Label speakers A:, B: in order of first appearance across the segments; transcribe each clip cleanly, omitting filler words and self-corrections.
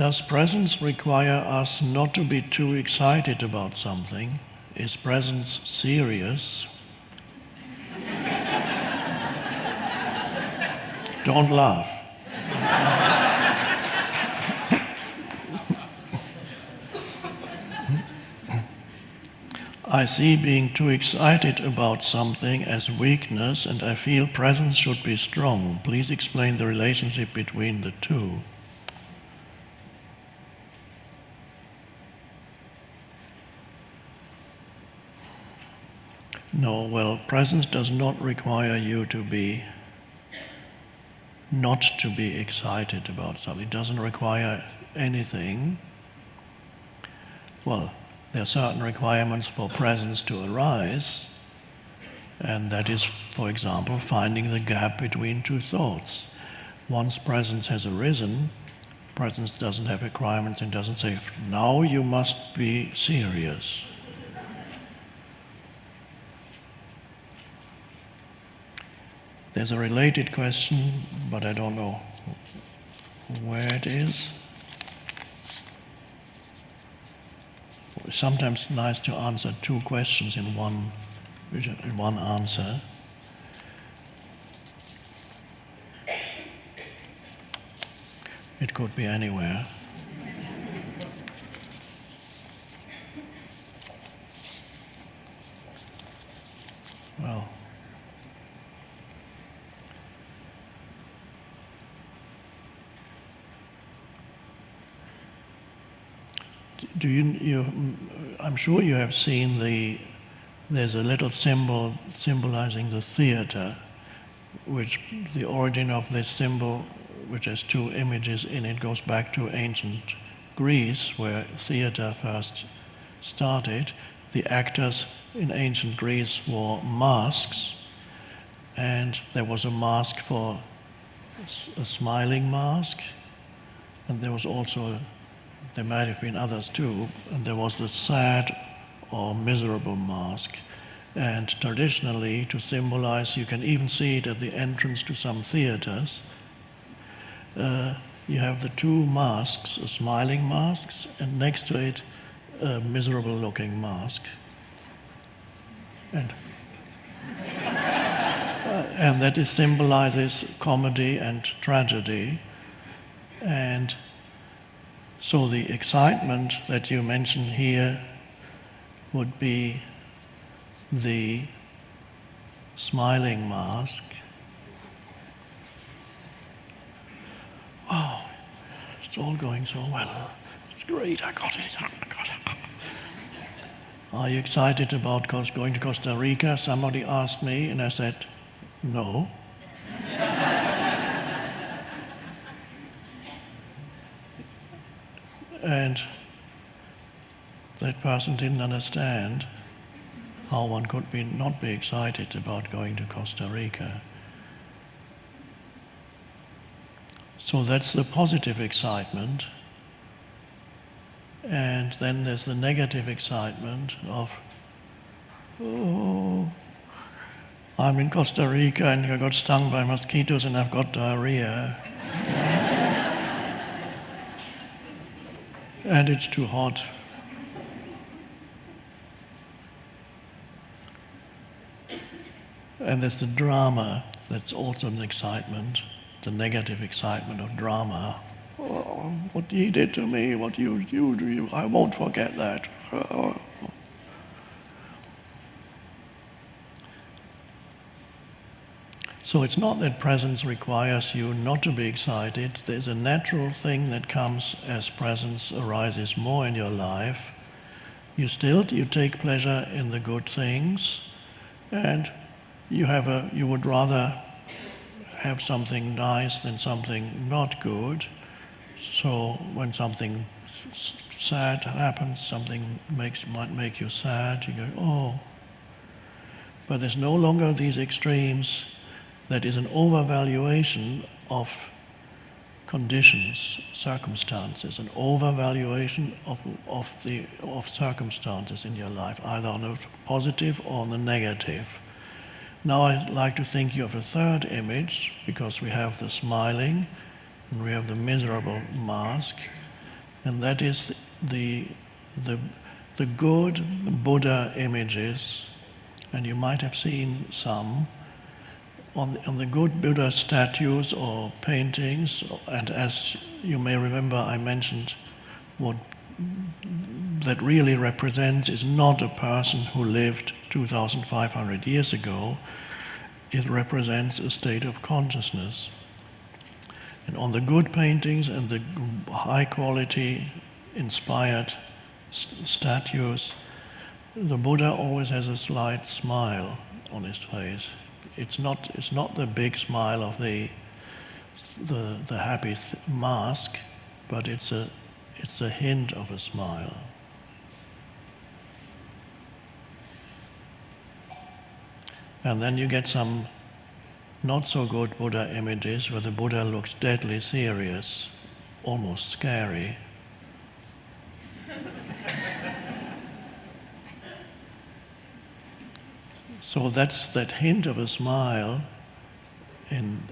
A: Does presence require us not to be too excited about something? Is presence serious? Don't laugh. I see being too excited about something as weakness, and I feel presence should be strong. Please explain the relationship between the two. No, well, presence does not require you to be not to be excited about something. It doesn't require anything. Well, there are certain requirements for presence to arise, and that is, for example, finding the gap between two thoughts. Once presence has arisen, presence doesn't have requirements and doesn't say, now you must be serious. There's a related question, but I don't know where it is. It's sometimes nice to answer two questions in one answer. It could be anywhere. Well, I'm sure you have seen there's a little symbol symbolizing the theater, which the origin of this symbol, which has two images in it, goes back to ancient Greece, where theater first started. The actors in ancient Greece wore masks, and there was a mask for a smiling mask, and there was also there might have been others too, and there was the sad or miserable mask. And traditionally, to symbolize, you can even see it at the entrance to some theaters, you have the two masks, a smiling mask, and next to it, a miserable looking mask. And that symbolizes comedy and tragedy. And so the excitement that you mention here would be the smiling mask. Oh, it's all going so well. It's great, I got it. Are you excited about going to Costa Rica? Somebody asked me, and I said, no. And that person didn't understand how one could not be excited about going to Costa Rica. So that's the positive excitement. And then there's the negative excitement of, oh, I'm in Costa Rica and I got stung by mosquitoes and I've got diarrhea. And it's too hot. And there's the drama, that's also an excitement, the negative excitement of drama. Oh, what he did to me, what you do, I won't forget that. Oh. So it's not that presence requires you not to be excited. There's a natural thing that comes as presence arises more in your life. You take pleasure in the good things, and you would rather have something nice than something not good. So when something sad happens, something might make you sad, you go, oh. But there's no longer these extremes. That is an overvaluation of conditions, circumstances, an overvaluation of circumstances in your life, either on the positive or on the negative. Now I'd like to think you of a third image, because we have the smiling and we have the miserable mask. and that is the good Buddha images, and you might have seen some on the good Buddha statues or paintings. And as you may remember, I mentioned what that really represents is not a person who lived 2,500 years ago. It represents a state of consciousness. And on the good paintings and the high quality inspired statues, the Buddha always has a slight smile on his face. It's not the big smile of the happy mask, but it's a hint of a smile. And then you get some not so good Buddha images where the Buddha looks deadly serious, almost scary. So that hint of a smile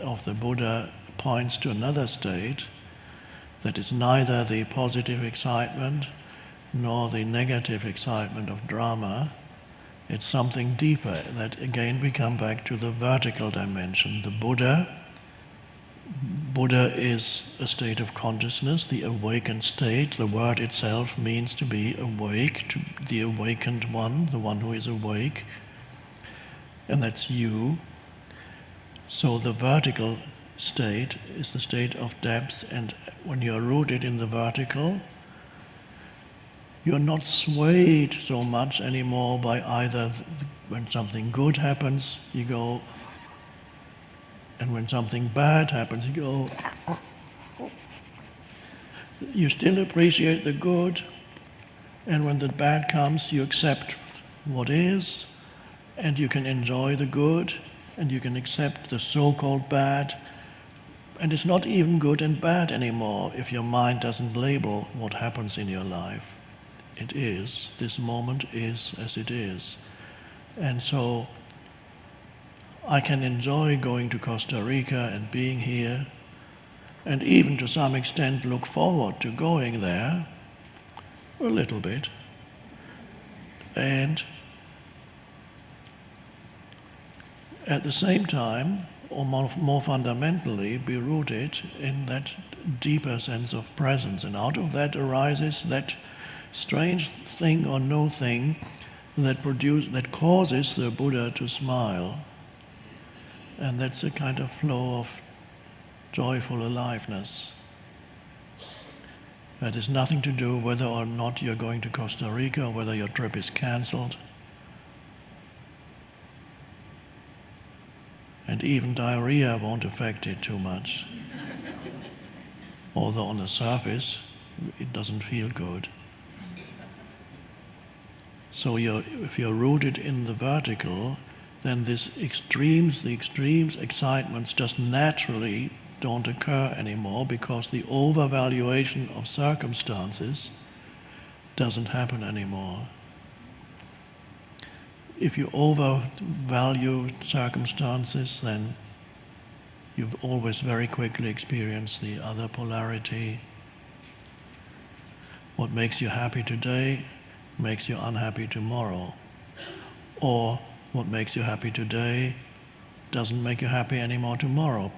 A: of the Buddha points to another state that is neither the positive excitement nor the negative excitement of drama. It's something deeper, that again we come back to the vertical dimension. The Buddha is a state of consciousness, the awakened state. The word itself means to be awake, to the awakened one, the one who is awake. And that's you. So the vertical state is the state of depth, and when you're rooted in the vertical, you're not swayed so much anymore by either when something good happens, you go, and when something bad happens, you go. You still appreciate the good, and when the bad comes, you accept what is, and you can enjoy the good, and you can accept the so-called bad. And it's not even good and bad anymore if your mind doesn't label what happens in your life. It is, this moment is as it is. And so I can enjoy going to Costa Rica and being here, and even to some extent look forward to going there, a little bit. And at the same time, or more fundamentally, be rooted in that deeper sense of presence. And out of that arises that strange thing or no thing that causes the Buddha to smile. And that's a kind of flow of joyful aliveness. That has nothing to do whether or not you're going to Costa Rica or whether your trip is cancelled. And even diarrhea won't affect it too much. Although on the surface, it doesn't feel good. So if you're rooted in the vertical, then the extremes excitements just naturally don't occur anymore, because the overvaluation of circumstances doesn't happen anymore. If you overvalue circumstances, then you've always very quickly experienced the other polarity. What makes you happy today makes you unhappy tomorrow. Or what makes you happy today doesn't make you happy anymore tomorrow,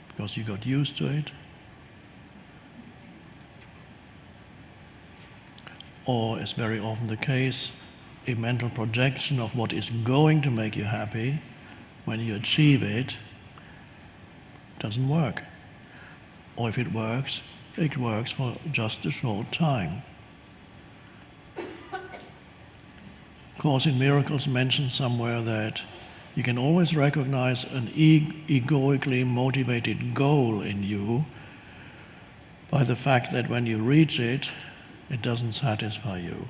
A: because you got used to it. Or, as very often the case, a mental projection of what is going to make you happy, when you achieve it, doesn't work. Or if it works for just a short time. Course in Miracles mentions somewhere that you can always recognize an egoically motivated goal in you by the fact that when you reach it, it doesn't satisfy you.